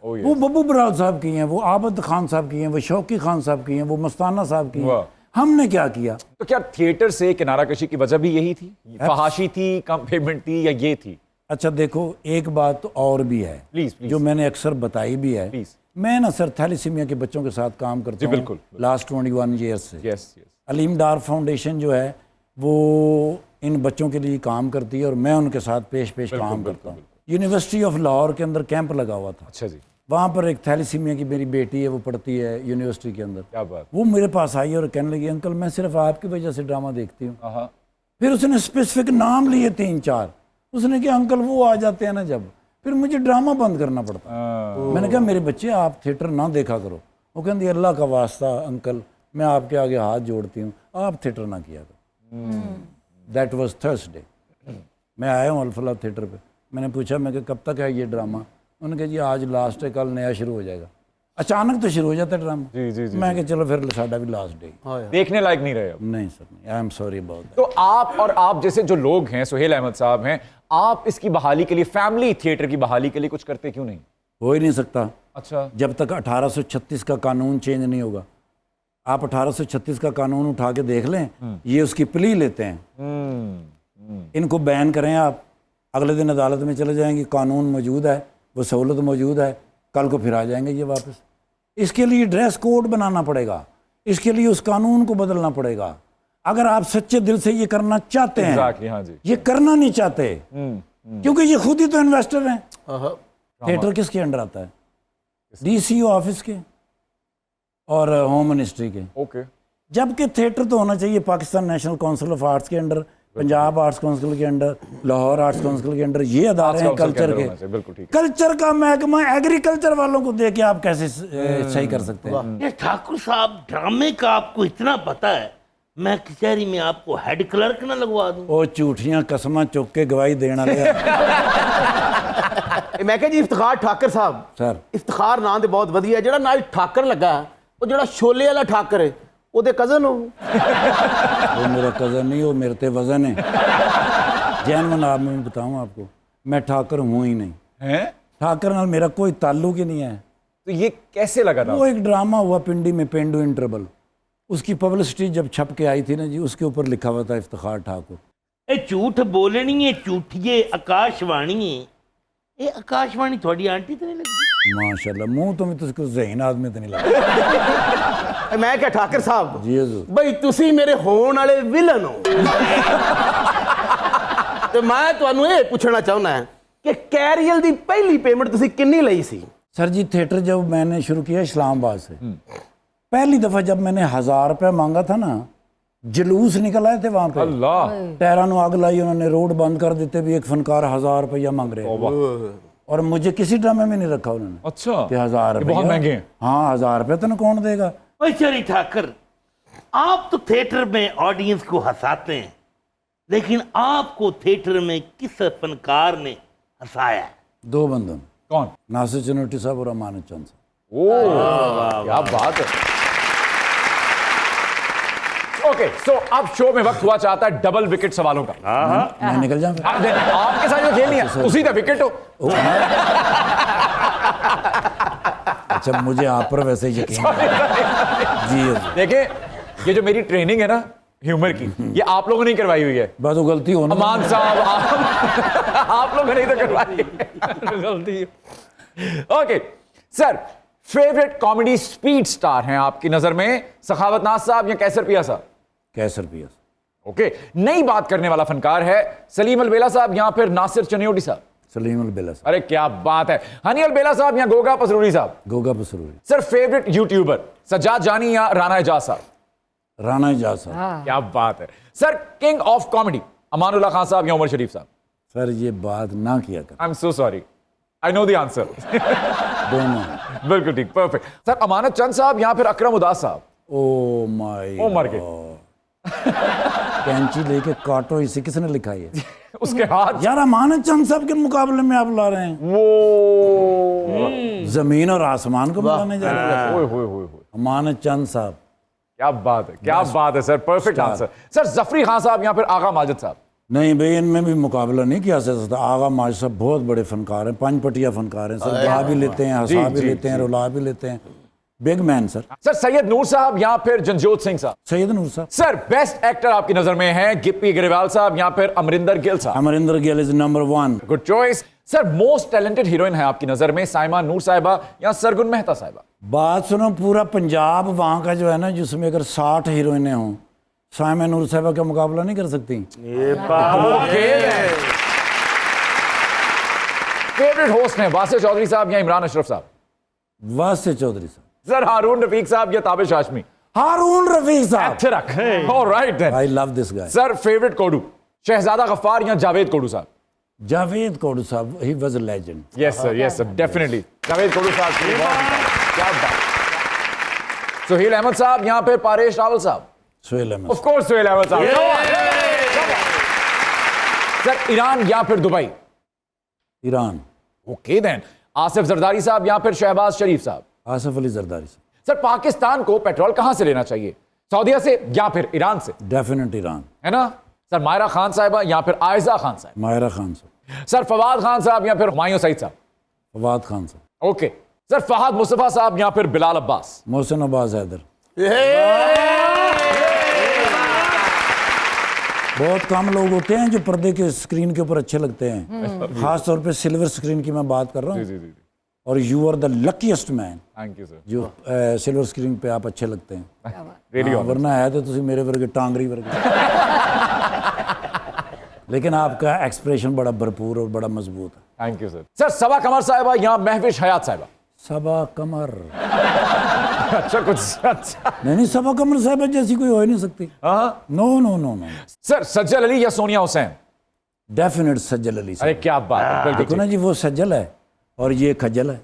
वो बब्बू बराल साहब की हैं, वो आबद खान साहब की हैं, वो शौकी खान साहब की हैं, वो मस्ताना साहब की हैं। हमने क्या किया? तो क्या थिएटर से किनारा कशी की वजह भी यही थी? फहाशी थी, कम पेमेंट थी, या ये थी? अच्छा देखो एक बात तो और भी है, प्लीज जो मैंने अक्सर बताई भी है। मैं ना सर थैलीसीमिया के बच्चों के साथ काम करता हूँ बिल्कुल लास्ट 21 ईयर्स से। यस। अलीम डार फाउंडेशन जो है वो इन बच्चों के लिए काम करती है और मैं उनके साथ पेश काम करता हूँ। यूनिवर्सिटी ऑफ लाहौर के अंदर कैंप लगा हुआ था। अच्छा जी। वहाँ पर एक थैलीसीमिया की मेरी बेटी है, वो पढ़ती है यूनिवर्सिटी के अंदर। क्या बात। वो मेरे पास आई और कहने लगी अंकल मैं सिर्फ आपकी वजह से ड्रामा देखती हूँ। फिर उसने स्पेसिफिक नाम लिए 3-4। उसने कहा अंकल वो आ जाते हैं ना जब, फिर मुझे ड्रामा बंद करना पड़ता। मैंने कहा मेरे बच्चे आप थिएटर ना देखा करो। वो कहती अल्लाह का वास्ता अंकल मैं आपके आगे हाथ जोड़ती हूँ, आप थिएटर ना किया करो। That was Thursday. मैं आया हूँ अल्फला थिएटर पे। मैंने पूछा मैं कब तक है ये ड्रामा? उन्होंने कहा जी आज लास्ट है, कल नया शुरू हो जाएगा। अचानक तो शुरू हो जाता है ड्रामा। जी। मैं कहा चलो फिर साडा भी लास्ट डे। देखने लायक नहीं रहे अब? नहीं सर नहीं, I am sorry about that. तो आप और आप जैसे जो लोग हैं, सुहेल अहमद साहब हैं, आप इसकी बहाली के लिए, फैमिली थिएटर की बहाली के लिए कुछ करते क्यों नहीं? हो ही नहीं सकता अच्छा। जब तक 1836 का कानून चेंज नहीं होगा। आप 1836 का कानून उठा के देख लें, ये उसकी प्ली लेते हैं। इनको बैन करें आप, अगले दिन अदालत में चले जाएंगे, कानून मौजूद है, वो सहूलत मौजूद है, कल को फिर आ जाएंगे ये वापस। इसके लिए ड्रेस कोड बनाना पड़ेगा, इसके लिए उस कानून को बदलना पड़ेगा। अगर आप सच्चे दिल से ये करना चाहते हैं, हाँ जी। ये करना नहीं चाहते क्योंकि ये खुद ही तो इन्वेस्टर हैं। थिएटर किसके अंडर आता है? डीसीओ ऑफिस के। और होम मिनिस्ट्री के। ओके, जबकि थिएटर तो होना चाहिए Pakistan national council of arts के अंडर, पंजाब आर्ट्स काउंसिल के अंडर, लाहौर आर्ट्स काउंसिल के अंडर, ये अदारे हैं कल्चर के। बिल्कुल ठीक है। कल्चर का महकमा एग्रीकल्चर वालों को दे के आप कैसे सही कर सकते हैं? ये ठाकुर साहब, ड्रामे का आपको इतना पता है, मैं कचहरी में आपको हेड क्लर्क ना लगवा दूं? वो झूठियां कसमां चुक के गवाही देना लिया। मैं कहा जी इफ्तिखार ठाकर साहब, सर इफ्तिखार ਨਾਂ ਤੇ ਬਹੁਤ ਵਧੀਆ, ਜਿਹੜਾ ਨਾਲ ਠਾਕਰ ਲੱਗਾ ਉਹ ਜਿਹੜਾ ਛੋਲੇ ਵਾਲਾ ਠਾਕਰ ਹੈ ਉਹਦੇ ਕਜ਼ਨ ਹੋ। वो मेरा कज़न नहीं, वो मेरे ते वजन है। जैन आप मैं बताऊं आपको, मैं ठाकर हूं ही नहीं। हैं? ठाकर नाल मेरा कोई ताल्लुक ही नहीं है। तो ये कैसे लगा था? वो एक ड्रामा हुआ पिंडी में, पेंडू इन ट्रबल, उसकी पब्लिसिटी जब छप के आई थी ना जी, उसके ऊपर लिखा हुआ था इफ्तिखार ठाकुर। ਇਹ ਝੂਠ ਬੋਲਣੀ ਹੈ, ਝੂਠੀਏ आकाशवाणी है। ये आकाशवाणी थोड़ी आंटी तो नहीं लगती? माशाल्लाह, मुंह तो मैं तो उसको ज़हीन आदमी तो नहीं लगा। ਮੈਂ ਕਿਹਾ ਠਾਕਰ ਸਾਹਿਬ जी हजूर। ਬਈ ਤੁਸੀਂ ਮੇਰੇ ਹੋਣ ਵਾਲੇ ਵਿਲਨ ਹੋ। ਤੇ ਮੈਂ ਤੁਹਾਨੂੰ ਇਹ ਪੁੱਛਣਾ ਚਾਹੁੰਦਾ ਕਿ ਕੈਰੀਅਲ ਦੀ ਪਹਿਲੀ ਪੇਮੈਂਟ ਤੁਸੀਂ ਕਿੰਨੀ ਲਈ ਸੀ? सर जी थिएटर जब मैंने शुरू किया इस्लामाबाद से, पहली दफ़ा जब मैंने 1000 रुपया मांगा था ना, जुलूस निकल आए थे वहाँ पे। अल्लाह, टायरा नु आग लाई, उन्होंने रोड बंद कर देते भी एक फनकार 1000 रुपया मांग रहे हैं। और मुझे किसी ड्रामे में नहीं रखा उन्होंने अच्छा, कि 1000 ये बहुत महंगे हैं। हाँ, 1000 रुपये तो कौन देगा? चली ठाकर, आप तो थिएटर में ऑडियंस को हंसाते हैं, लेकिन आपको थिएटर में किस फनकार ने हंसाया? दो बंदों, कौन? नासिर चनोटी साहब और अमानत चंद साहब। ओ, क्या बात है। ओके, सो अब शो में वक्त हुआ चाहता है डबल विकेट सवालों का। मैं निकल जाऊँ फिर? आपके साथ जो खेल नहीं है उसी का विकेट हो। अच्छा, मुझे आप पर वैसे ही यकीन है। जी हजूर। देखिए, ये जो मेरी ट्रेनिंग है ना ह्यूमर की, ये आप लोगों ने करवाई हुई है। बस वो गलती होना। अमान साहब, आप लोगों ने तो करवाई गलती। Okay sir, favourite comedy speed star हैं आपकी नजर में सखावत नाज साहब या कैसर पिया साहब? कैसर पिया। ओके, नई बात करने वाला फनकार है सलीम अलबेला साहब या फिर नासिर चनियोटी साहब? सलीम अलबेला साहब। अरे क्या बात है। हनी अलबेला साहब या गोगा पसरूरी साहब? Goga Pasroori. Sir, favourite YouTuber Sajjad Jani या राना एजाज साहब? राना एजाज साहब। क्या बात है। Sir, king of comedy Amanullah Khan साहब या उमर शरीफ साहब? सर ये बात ना किया कर। I am so sorry, I know the answer. दोनों। बिल्कुल ठीक, परफेक्ट। सर, अमानत चंद साहब या फिर अकरम उदास साहब? ओ माय ओ मर गए। कैंची लेके काटो, इसे किसने लिखा है? उसके हाथ। यार, अमानत चंद साहब के मुकाबले में आप ला रहे हैं। वो जमीन और आसमान को मिलाने जा रहे हैं। ओए होए होए होए। अमानत चंद साहब। क्या बात है, क्या बात है sir, perfect answer. Sir, Jafari Khan साहब या फिर आगा माजिद साहब? नहीं भाई, इनमें भी मुकाबला नहीं किया जा सकता। आगा माजिद साहब बहुत बड़े फनकार हैं, पंचपटिया फनकार हैं सर। गा भी लेते हैं, हंसा भी लेते हैं, रुला भी लेते हैं। Big man sir. Sir, Syed Noor साहब या फिर जनजोत सिंह साहब? सैयद नूर साहब। सर, बेस्ट एक्टर आपकी नजर में है गिप्पी ग्रेवाल साहब या फिर अमरिंदर गिल साहब? Amarinder Gill is number 1। Good choice. Sir, most talented heroine है आपकी नजर में साइमा नूर साहिबा या सरगुन मेहता साहिबा? बात सुनो, पूरा पंजाब वहाँ का जो है ना, जिसमें अगर 60 हीरोइनें हों, साइमा नूर साहिबा का मुकाबला नहीं कर सकती। फेवरेट होस्ट हैं वासिफ चौधरी साहब या इमरान अशरफ साहब? वासिफ चौधरी साहब। सर, हारून रफीक साहब या ताबिश हाशमी? हारून रफीक साहब। Alright then. I love this guy. Sir, favourite कोडू शहजादा गफ्फार या जावेद कोडू साहब? जावेद कोडू साहब, he was a legend. Yes sir, definitely Javed कोडू साहब की बहुत क्या बात। सुहेल अहमद साहब या फिर पारेश रावल साहब? सुहेल अहमद। ऑफ कोर्स सुहेल अहमद साहब। सर, ईरान या फिर Dubai? Iran. Okay then. Asif Zardari साहब या फिर शहबाज शरीफ साहब? आसिफ अली जरदारी साहब। सर, पाकिस्तान को पेट्रोल कहां से लेना चाहिए, सऊदीया से या फिर ईरान से? Definite Iran. है ना। सर, मायरा खान साहिबा या फिर आयजा खान साहब? मायरा खान साहब। सर, फवाद खान साहब या फिर हुमायूं सईद साहब? फवाद खान साहब। ओके। सर, फहद मुस्तफा साहब या फिर बिलाल अब्बास? मोहसिन अब्बास हैदर। बहुत कम लोग होते हैं जो पर्दे के स्क्रीन के ऊपर अच्छे लगते हैं, खास तौर पे सिल्वर स्क्रीन की मैं बात कर रहा हूँ। और you are the luckiest man thank you sir. जो सिल्वर स्क्रीन पे आप अच्छे लगते हैं। रेडियो हाँ, वरना है तो तुसी मेरे वर्गे टांगरी वर्गे। लेकिन आपका एक्सप्रेशन बड़ा भरपूर और बड़ा मजबूत है। Thank you sir. सर, सबा कमर साहिबा या महविश हयात साहिबा? सबा कमर। अच्छा कुछ अच्छा। नहीं सबा कमर साहब जैसी कोई हो ही नहीं सकती। हाँ no no no no sir, Sajal Aly या सोनिया हुसैन? डेफिनेट सज्जल अली अरे साहब। क्या बात है, बिल्कुल देखो ना जी, वो सज्जल है और ये खज्जल है।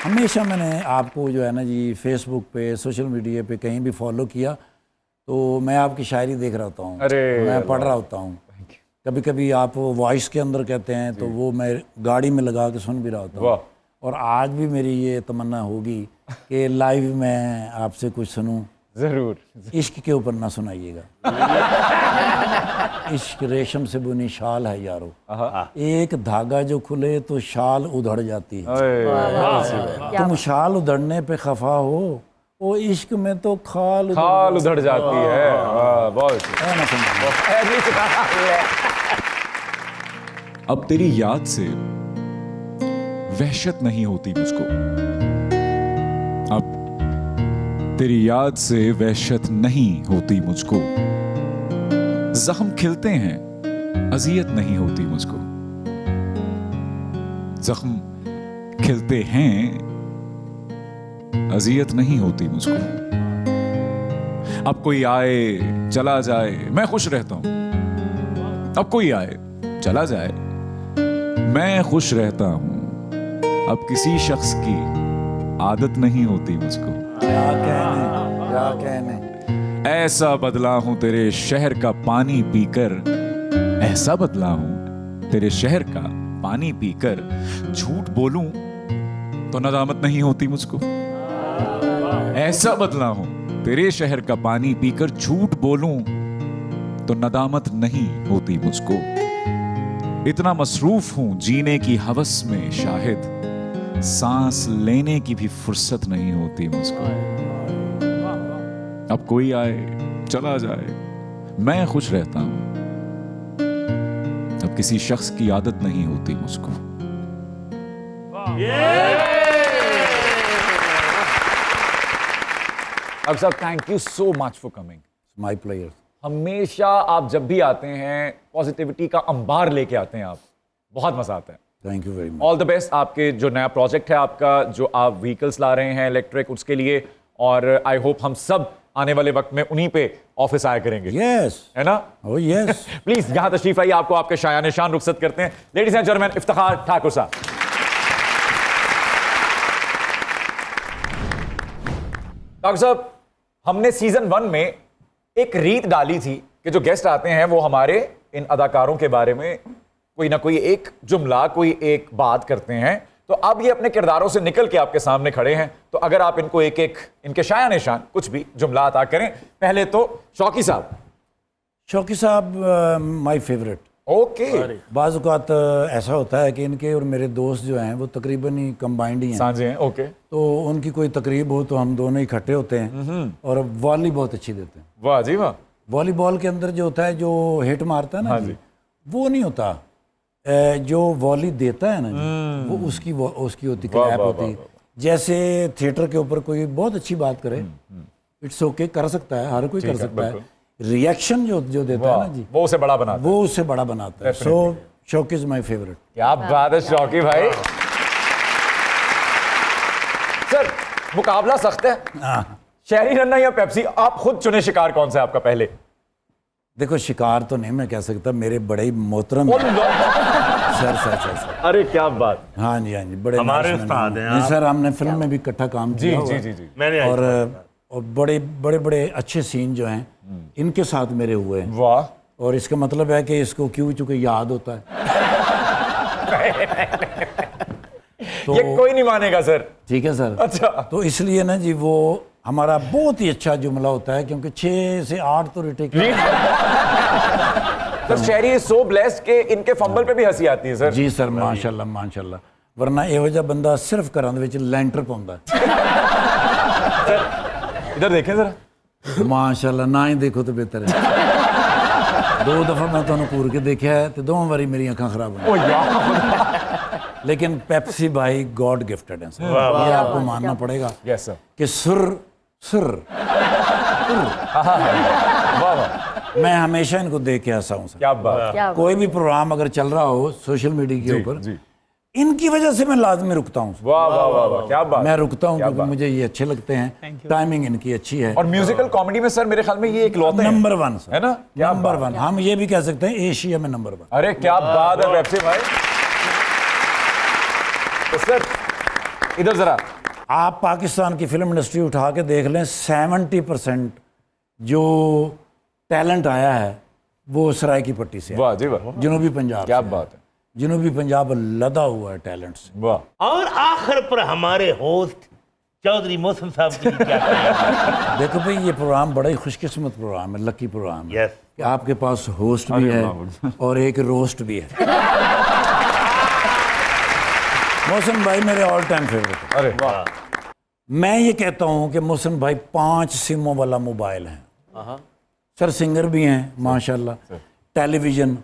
हमेशा मैंने आपको जो है ना जी फेसबुक पे, सोशल मीडिया पे कहीं भी फॉलो किया तो मैं आपकी शायरी देख रहा होता हूँ, अरे मैं पढ़ रहा होता हूँ। कभी कभी आप वॉइस के अंदर कहते हैं तो वो मैं गाड़ी में लगा के सुन भी रहा होता हूँ। वाह। और आज भी मेरी ये तमन्ना होगी कि लाइव मैं आपसे कुछ सुनूं। जरूर। इश्क के ऊपर ना सुनाइएगा। इश्क रेशम से बुनी शाल है यारो, एक धागा जो खुले तो शाल उधड़ जाती है। तुम शाल उधड़ने पे खफा हो, वो इश्क में तो खाल उधड़ जाती है। वाह, बहुत है ना सुना। अब तेरी याद से वहशत नहीं होती मुझको, अब तेरी याद से वहशत नहीं होती मुझको, जख्म खिलते हैं अजियत नहीं होती मुझको, जख्म खिलते हैं अजियत नहीं होती मुझको। अब कोई आए चला जाए मैं खुश रहता हूं, अब कोई आए चला जाए मैं खुश रहता हूं, अब किसी शख्स की आदत नहीं होती मुझको। क्या कहने ऐसा बदला हूं तेरे शहर का पानी पीकर, ऐसा बदला हूं तेरे शहर का पानी पीकर, झूठ बोलूं तो नदामत नहीं होती मुझको। ऐसा बदला हूं तेरे शहर का पानी पीकर, झूठ बोलूं तो नदामत नहीं होती मुझको। इतना मसरूफ हूं जीने की हवस में शाहिद, सांस लेने की भी फुर्सत नहीं होती मुझको। अब कोई आए चला जाए मैं खुश रहता हूं, अब किसी शख्स की आदत नहीं होती मुझको। अब साहब, thank you so much for coming. My player. हमेशा आप जब भी आते हैं पॉजिटिविटी का अंबार लेके आते हैं आप, बहुत मजा आता है। Thank you very much. All the best आपके जो नया प्रोजेक्ट है आपका, जो आप व्हीकल्स ला रहे हैं इलेक्ट्रिक, उसके लिए। और आई होप हम सब आने वाले वक्त में उन्हीं पे ऑफिस आया करेंगे। यस, है ना? Oh yes. प्लीज यहां तशरीफ लाइए, आपको आपके शायान शान रुखसत करते हैं। Ladies and gentleman, Iftikhar Thakur साहब। डॉक्टर साहब, हमने सीजन 1 में एक रीत डाली थी कि जो गेस्ट आते हैं वो हमारे इन अदाकारों के बारे में कोई ना कोई एक जुमला, कोई एक बात करते हैं। तो अब ये अपने किरदारों से निकल के आपके सामने खड़े हैं, तो अगर आप इनको एक एक इनके शाया निशान कुछ भी जुमला अता करें। पहले तो शौकी साहब। शौकी साहब माय फेवरेट। ओके। बाज़ औक़ात ऐसा होता है कि इनके और मेरे दोस्त जो हैं वो तकरीबन ही कंबाइंड ही हैं। सांझे हैं। ओके। तो उनकी कोई तकरीब हो तो हम दोनों इकट्ठे होते हैं और वॉली बहुत अच्छी देते हैं। वाह जी वाह। वॉलीबॉल के अंदर जो होता है, जो हिट मारता है ना हाँ जी, जी। वो नहीं होता। जो वॉली देता है ना जी, वो उसकी होती वाह, क्लैप वाह, होती। वाह, जैसे थिएटर के ऊपर कोई बहुत अच्छी बात करे, इट्स ओके, कर सकता है, हर कोई कर सकता है। रिएक्शन जो देता है ना जी, वो उसे बड़ा बनाता है। वो उससे बड़ा बनाता है। सो शौकी इज माय फेवरेट। क्या बात है शौकी भाई। सर, मुकाबला सख्त है। शहरी रन्ना या पेप्सी, आप खुद चुने शिकार कौन सा है आपका पहले? देखो, शिकार तो नहीं मैं कह सकता, मेरे बड़े ही मोहतरम सर। अरे क्या बात। हाँ जी, हाँ जी, बड़े हमारे नाज़ उस्ताद मेहमान। हैं नहीं आप। सर, हमने फिल्म में भी इकट्ठा काम जी किया हुआ जी है। जी जी। मैंने और बड़े बड़े अच्छे सीन जो हैं इनके साथ मेरे हुए हैं। वाह। और इसका मतलब है कि इसको क्यों, चूंकि याद होता है। तो ये कोई नहीं मानेगा सर। ठीक है सर। अच्छा। तो इसलिए ना जी, वो हमारा बहुत ही अच्छा जुमला होता है, क्योंकि 6 से 8 तो रिटेक। सर, शहरी इज सो ब्लेस्ड कि इनके फंबल पे भी हंसी आती है सर। जी सर, माशाल्लाह माशाल्लाह। वरना ਇਹੋ ਜਿਹਾ ਬੰਦਾ सिर्फ ਘਰਾਂ ਦੇ ਵਿੱਚ ਲੈਂਟਰ ਪਾਉਂਦਾ। इधर देखें जरा। माशाल्लाह, ना ही देखो तो बेहतर है। 2 दफा मैं ਤੁਹਾਨੂੰ ਘੂਰ ਕੇ ਦੇਖਿਆ ਹੈ ਤੇ ਦੋਵਾਂ ਵਾਰੀ ਮੇਰੀਆਂ ਅੱਖਾਂ ਖਰਾਬ ਹੋ ओ यार। लेकिन पेप्सी भाई गॉड गिफ्टेड है सर, ये आपको मानना पड़ेगा यस सर। कि सुर वाह वाह। मैं हमेशा इनको देख के हंसा हूँ सर। क्या बात। क्या कोई भी प्रोग्राम अगर चल रहा हो सोशल मीडिया के ऊपर, जी। इनकी वजह से मैं लाजमी रुकता हूँ। वाह वाह वाह वाह, क्या बात। मैं रुकता हूँ क्या क्योंकि बात। मुझे ये अच्छे लगते हैं, टाइमिंग इनकी अच्छी है। और म्यूजिकल कॉमेडी में सर मेरे ख्याल में ये एक लौते हैं। नंबर 1 सर, है ना? क्या नंबर बात 1। हम ये भी कह सकते हैं एशिया में नंबर 1। अरे क्या बात है पेप्सी भाई। तो सर इधर जरा आप पाकिस्तान की फिल्म इंडस्ट्री उठा के देख लें, 70% जो टैलेंट आया है वो सराय की पट्टी से है, वाह जी वाह, जनूबी पंजाब क्या से है। बात है। जनूबी पंजाब लदा हुआ है टैलेंट से। वाह। और आखिर पर हमारे होस्ट चौधरी मोहसिन साहब की क्या कहें? देखो भाई, ये प्रोग्राम बड़ा ही खुशकिस्मत प्रोग्राम है, लकी प्रोग्राम है Yes. कि आपके पास होस्ट भी है और एक रोस्ट भी है। मोहसिन भाई मेरे ऑल टाइम फेवरेट है। अरे वाह। मैं ये कहता हूँ कि मोहसिन भाई 5 सिमों वाला मोबाइल है सर। सिंगर भी हैं माशाल्लाह, टेलीविज़न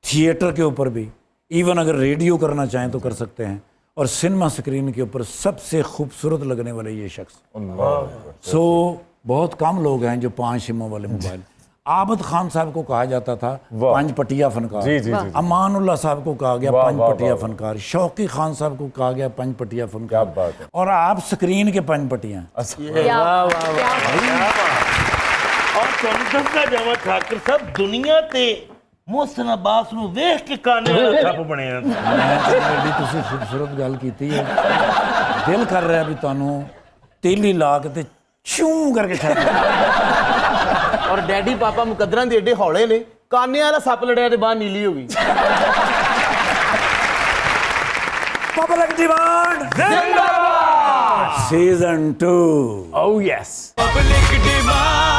थिएटर के ऊपर भी, इवन अगर रेडियो करना चाहें तो कर सकते हैं, और सिनेमा स्क्रीन के ऊपर सबसे खूबसूरत लगने वाले ये शख्स। सो बहुत कम लोग हैं जो 5 सिमों वाले मोबाइल। आबद खान साहब को कहा जाता था वाह। 5 पटिया फनकार, जी, जी, जी। अमानुल्लाह साहब को कहा गया वाह, 5 वाह, पटिया वाह, वाह। फनकार, शौकी खान साहब को कहा गया 5 पटिया क्या फनकार, बात है। और आप स्क्रीन के 5 पटियां। और ਤੁਹਾਨੂੰ ਦੱਸਦਾ ਜਾਵਾਂ ਠਾਕਰ ਸਾਹਿਬ, ਦੁਨੀਆ ਤੇ मोहसिन अब्बास ਨੂੰ ਵੇਖ ਕੇ ਕਾਨੇ ਵਾਲਾ ਸੱਪ ਬਣਿਆ। ਐਡੀ ਤੁਸੀਂ ਖੂਬਸੂਰਤ ਗੱਲ ਕੀਤੀ ਹੈ, ਦਿਲ ਕਰ ਰਿਹਾ ਵੀ ਤੁਹਾਨੂੰ ਤੇਲੀ ਲਾ ਕੇ ਤੇ ਛੂ ਕਰਕੇ ਛੱਡ ਦਿਆਂ। ਔਰ ਡੈਡੀ ਪਾਪਾ ਮੁਕੱਦਰਾਂ ਦੇ ਏਡੇ ਹੌਲੇ ਨੇ, ਕਾਨੇ ਵਾਲਾ ਸੱਪ ਲੜਿਆ ਤੇ ਬਾਹਰ ਨੀਲੀ ਹੋ ਗਈ। ਪਬਲਿਕ ਡਿਮਾਂਡ ਜ਼ਿੰਦਾਬਾਦ season 2। Oh yes. Public demand